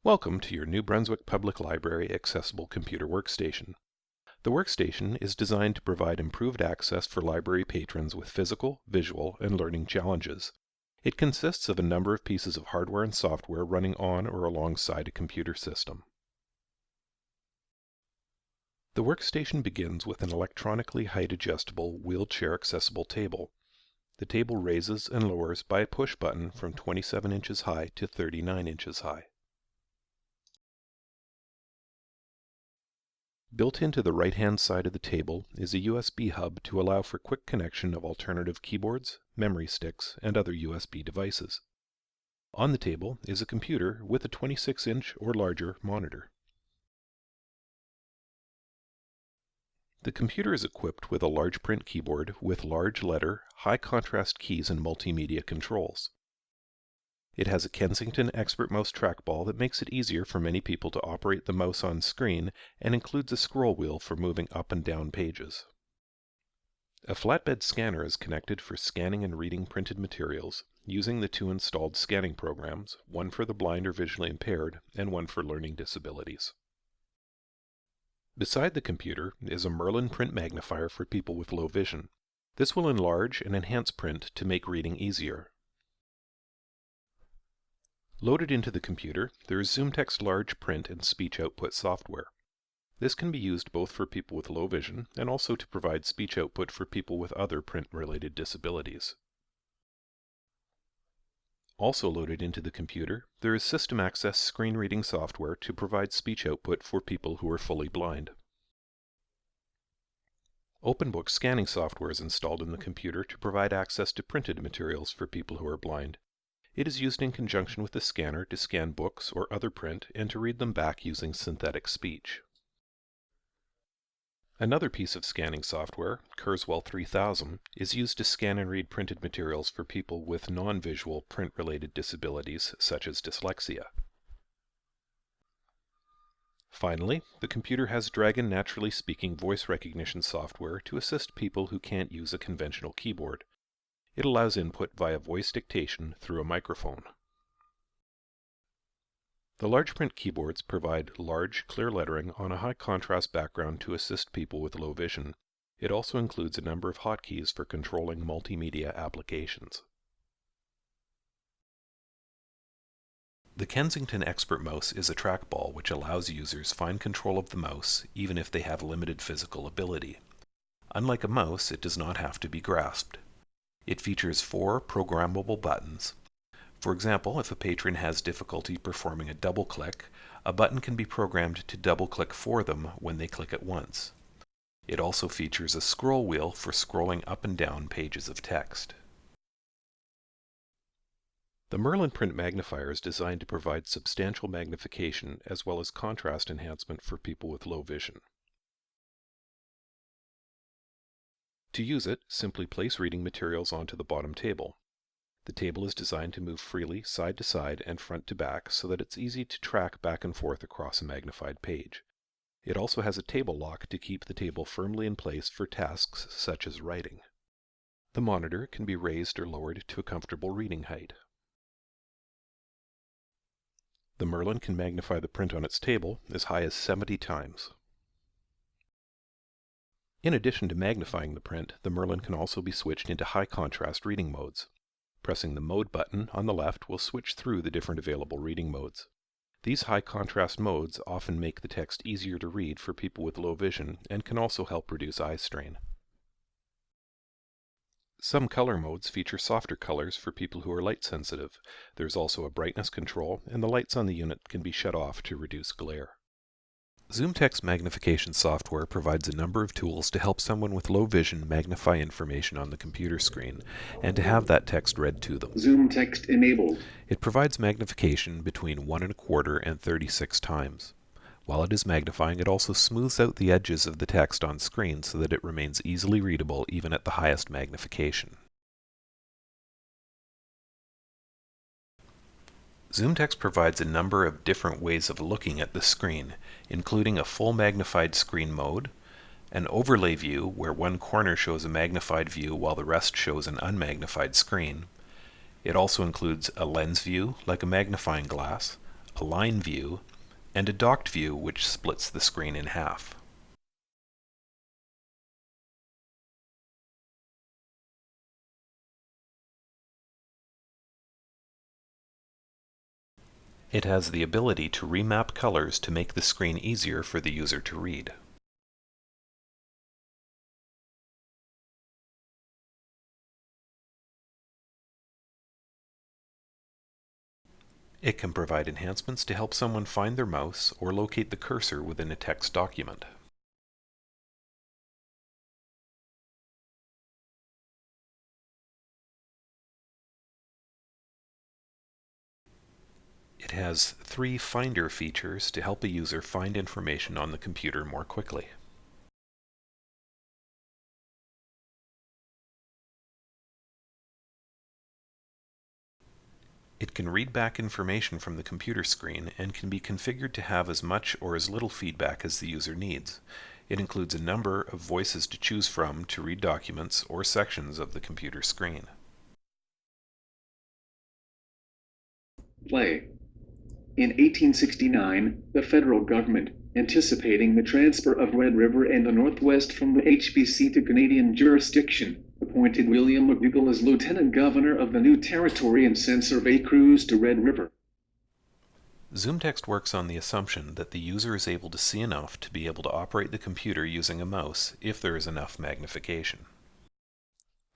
Welcome to your New Brunswick Public Library accessible computer workstation. The workstation is designed to provide improved access for library patrons with physical, visual, and learning challenges. It consists of a number of pieces of hardware and software running on or alongside a computer system. The workstation begins with an electronically height-adjustable, wheelchair-accessible table. The table raises and lowers by a push button from 27 inches high to 39 inches high. Built into the right-hand side of the table is a USB hub to allow for quick connection of alternative keyboards, memory sticks, and other USB devices. On the table is a computer with a 26-inch or larger monitor. The computer is equipped with a large print keyboard with large letter, high-contrast keys and multimedia controls. It has a Kensington Expert Mouse trackball that makes it easier for many people to operate the mouse on screen and includes a scroll wheel for moving up and down pages. A flatbed scanner is connected for scanning and reading printed materials using the two installed scanning programs, one for the blind or visually impaired and one for learning disabilities. Beside the computer is a Merlin print magnifier for people with low vision. This will enlarge and enhance print to make reading easier. Loaded into the computer, there is ZoomText large print and speech output software. This can be used both for people with low vision and also to provide speech output for people with other print-related disabilities. Also loaded into the computer, there is System Access screen reading software to provide speech output for people who are fully blind. OpenBook scanning software is installed in the computer to provide access to printed materials for people who are blind. It is used in conjunction with the scanner to scan books or other print and to read them back using synthetic speech. Another piece of scanning software, Kurzweil 3000, is used to scan and read printed materials for people with non-visual print-related disabilities such as dyslexia. Finally, the computer has Dragon naturally speaking voice recognition software to assist people who can't use a conventional keyboard. It allows input via voice dictation through a microphone. The large print keyboards provide large, clear lettering on a high contrast background to assist people with low vision. It also includes a number of hotkeys for controlling multimedia applications. The Kensington Expert Mouse is a trackball which allows users fine control of the mouse even if they have limited physical ability. Unlike a mouse, it does not have to be grasped. It features 4 programmable buttons. For example, if a patron has difficulty performing a double click, a button can be programmed to double click for them when they click it once. It also features a scroll wheel for scrolling up and down pages of text. The Merlin print magnifier is designed to provide substantial magnification as well as contrast enhancement for people with low vision. To use it, simply place reading materials onto the bottom table. The table is designed to move freely side to side and front to back so that it's easy to track back and forth across a magnified page. It also has a table lock to keep the table firmly in place for tasks such as writing. The monitor can be raised or lowered to a comfortable reading height. The Merlin can magnify the print on its table as high as 70 times. In addition to magnifying the print, the Merlin can also be switched into high contrast reading modes. Pressing the Mode button on the left will switch through the different available reading modes. These high contrast modes often make the text easier to read for people with low vision and can also help reduce eye strain. Some color modes feature softer colors for people who are light sensitive. There's also a brightness control, and the lights on the unit can be shut off to reduce glare. ZoomText magnification software provides a number of tools to help someone with low vision magnify information on the computer screen and to have that text read to them. ZoomText enabled. It provides magnification between 1 1/4 and 36 times. While it is magnifying, it also smooths out the edges of the text on screen so that it remains easily readable even at the highest magnification. ZoomText provides a number of different ways of looking at the screen, including a full magnified screen mode, an overlay view where one corner shows a magnified view while the rest shows an unmagnified screen. It also includes a lens view like a magnifying glass, a line view, and a docked view which splits the screen in half. It has the ability to remap colors to make the screen easier for the user to read. It can provide enhancements to help someone find their mouse or locate the cursor within a text document. It has 3 Finder features to help a user find information on the computer more quickly. It can read back information from the computer screen and can be configured to have as much or as little feedback as the user needs. It includes a number of voices to choose from to read documents or sections of the computer screen. Play. In 1869, the federal government, anticipating the transfer of Red River and the Northwest from the HBC to Canadian jurisdiction, appointed William McDougall as lieutenant governor of the new territory and sent survey crews to Red River. ZoomText works on the assumption that the user is able to see enough to be able to operate the computer using a mouse if there is enough magnification.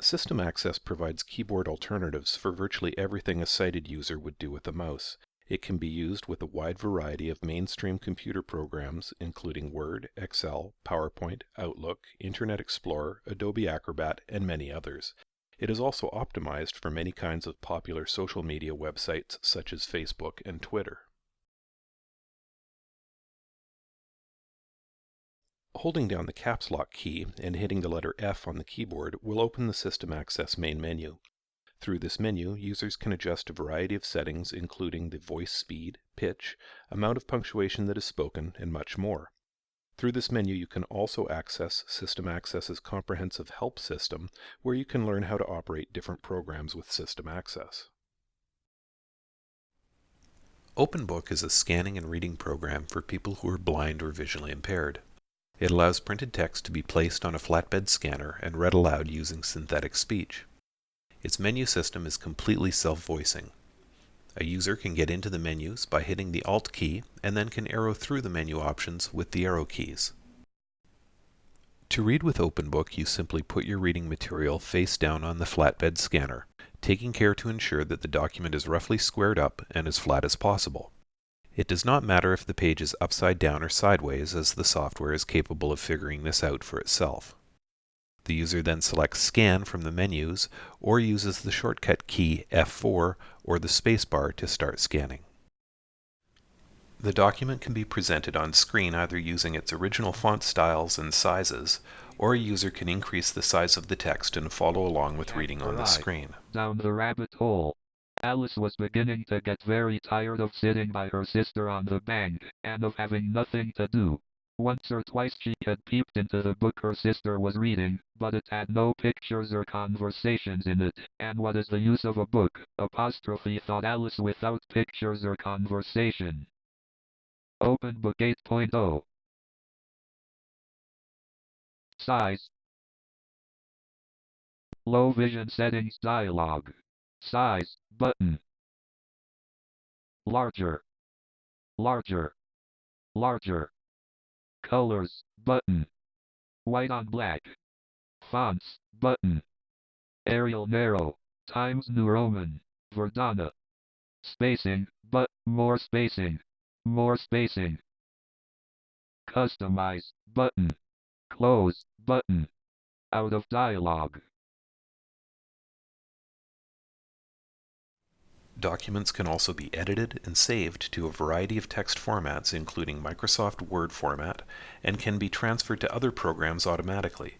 System Access provides keyboard alternatives for virtually everything a sighted user would do with a mouse. It can be used with a wide variety of mainstream computer programs, including Word, Excel, PowerPoint, Outlook, Internet Explorer, Adobe Acrobat, and many others. It is also optimized for many kinds of popular social media websites such as Facebook and Twitter. Holding down the caps lock key and hitting the letter F on the keyboard will open the System Access main menu. Through this menu, users can adjust a variety of settings including the voice speed, pitch, amount of punctuation that is spoken, and much more. Through this menu you can also access System Access's comprehensive help system, where you can learn how to operate different programs with System Access. OpenBook is a scanning and reading program for people who are blind or visually impaired. It allows printed text to be placed on a flatbed scanner and read aloud using synthetic speech. Its menu system is completely self-voicing. A user can get into the menus by hitting the Alt key and then can arrow through the menu options with the arrow keys. To read with OpenBook, you simply put your reading material face down on the flatbed scanner, taking care to ensure that the document is roughly squared up and as flat as possible. It does not matter if the page is upside down or sideways, as the software is capable of figuring this out for itself. The user then selects Scan from the menus or uses the shortcut key F4 or the spacebar to start scanning. The document can be presented on screen either using its original font styles and sizes, or a user can increase the size of the text and follow along with reading on the screen. Down the rabbit hole. Alice was beginning to get very tired of sitting by her sister on the bank, and of having nothing to do. Once or twice she had peeped into the book her sister was reading, but it had no pictures or conversations in it, and what is the use of a book, thought Alice, without pictures or conversation. OpenBook 8.0. Size. Low vision settings dialog. Size button. Larger. Larger. Larger. Colors button. White on black. Fonts button. Arial narrow. Times New Roman. Verdana. Spacing, but more spacing. More spacing. Customize button. Close button. Out of dialog. Documents can also be edited and saved to a variety of text formats, including Microsoft Word format, and can be transferred to other programs automatically.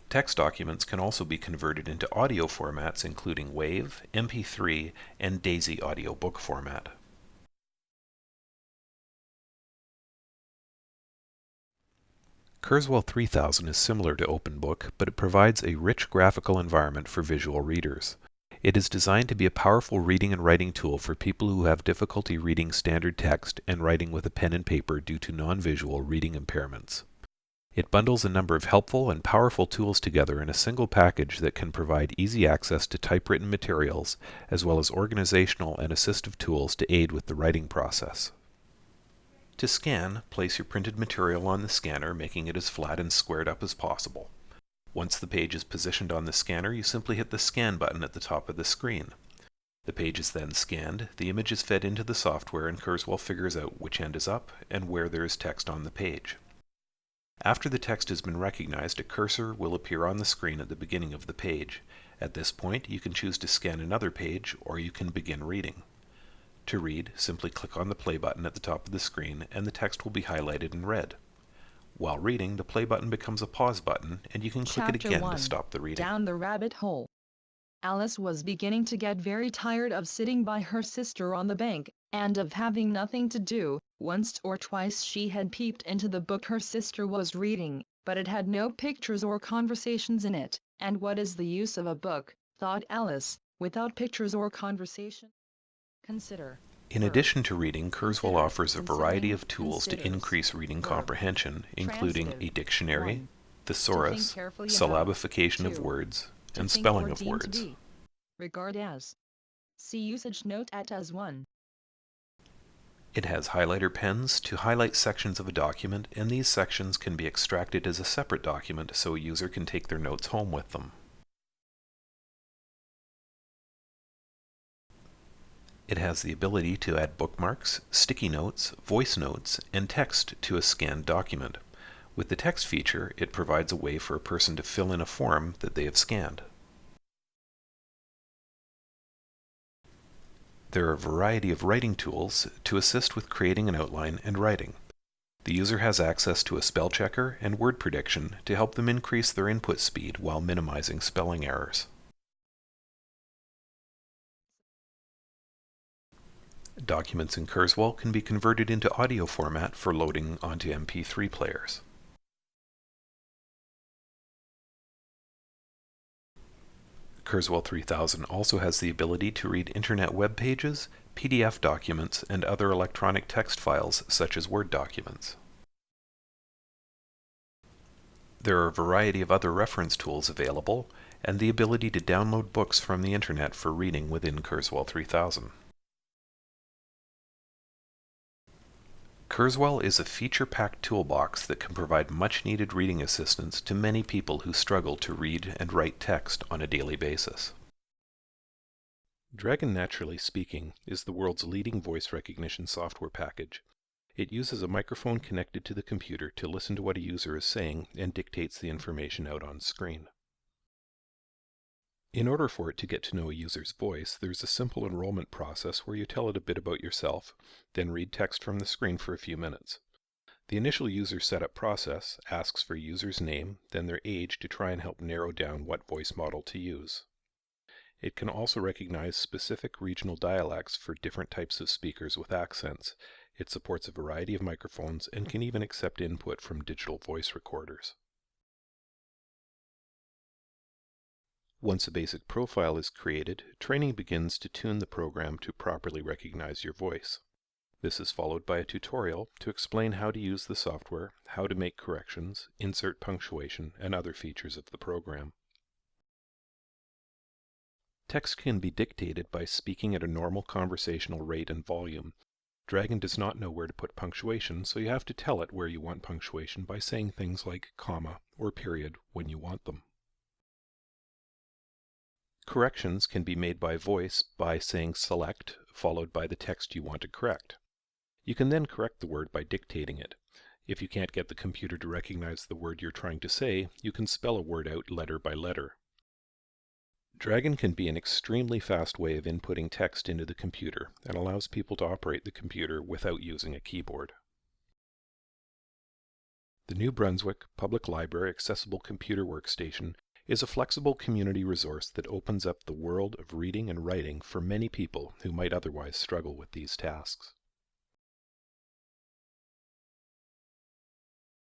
Text documents can also be converted into audio formats, including WAV, MP3, and DAISY audiobook format. Kurzweil 3000 is similar to OpenBook, but it provides a rich graphical environment for visual readers. It is designed to be a powerful reading and writing tool for people who have difficulty reading standard text and writing with a pen and paper due to non-visual reading impairments. It bundles a number of helpful and powerful tools together in a single package that can provide easy access to typewritten materials, as well as organizational and assistive tools to aid with the writing process. To scan, place your printed material on the scanner, making it as flat and squared up as possible. Once the page is positioned on the scanner, you simply hit the Scan button at the top of the screen. The page is then scanned, the image is fed into the software, and Kurzweil figures out which end is up and where there is text on the page. After the text has been recognized, a cursor will appear on the screen at the beginning of the page. At this point, you can choose to scan another page, or you can begin reading. To read, simply click on the play button at the top of the screen, and the text will be highlighted in red. While reading, the play button becomes a pause button, and you can click it again to stop the reading. Down the rabbit hole. Alice was beginning to get very tired of sitting by her sister on the bank, and of having nothing to do. Once or twice she had peeped into the book her sister was reading, but it had no pictures or conversations in it. And what is the use of a book, thought Alice, without pictures or conversation? Consider. In addition to reading, Kurzweil offers a variety of tools to increase reading comprehension, including a dictionary, thesaurus, syllabification of words, and spelling of words. Regard as. See usage note at as 1. It has highlighter pens to highlight sections of a document, and these sections can be extracted as a separate document so a user can take their notes home with them. It has the ability to add bookmarks, sticky notes, voice notes, and text to a scanned document. With the text feature, it provides a way for a person to fill in a form that they have scanned. There are a variety of writing tools to assist with creating an outline and writing. The user has access to a spell checker and word prediction to help them increase their input speed while minimizing spelling errors. Documents in Kurzweil can be converted into audio format for loading onto MP3 players. Kurzweil 3000 also has the ability to read internet web pages, PDF documents, and other electronic text files such as Word documents. There are a variety of other reference tools available, and the ability to download books from the internet for reading within Kurzweil 3000. Kurzweil is a feature-packed toolbox that can provide much-needed reading assistance to many people who struggle to read and write text on a daily basis. Dragon Naturally Speaking is the world's leading voice recognition software package. It uses a microphone connected to the computer to listen to what a user is saying and dictates the information out on screen. In order for it to get to know a user's voice, there's a simple enrollment process where you tell it a bit about yourself, then read text from the screen for a few minutes. The initial user setup process asks for a user's name, then their age to try and help narrow down what voice model to use. It can also recognize specific regional dialects for different types of speakers with accents. It supports a variety of microphones and can even accept input from digital voice recorders. Once a basic profile is created, training begins to tune the program to properly recognize your voice. This is followed by a tutorial to explain how to use the software, how to make corrections, insert punctuation, and other features of the program. Text can be dictated by speaking at a normal conversational rate and volume. Dragon does not know where to put punctuation, so you have to tell it where you want punctuation by saying things like comma or period when you want them. Corrections can be made by voice by saying select, followed by the text you want to correct. You can then correct the word by dictating it. If you can't get the computer to recognize the word you're trying to say, you can spell a word out letter by letter. Dragon can be an extremely fast way of inputting text into the computer and allows people to operate the computer without using a keyboard. The New Brunswick Public Library Accessible Computer Workstation is a flexible community resource that opens up the world of reading and writing for many people who might otherwise struggle with these tasks.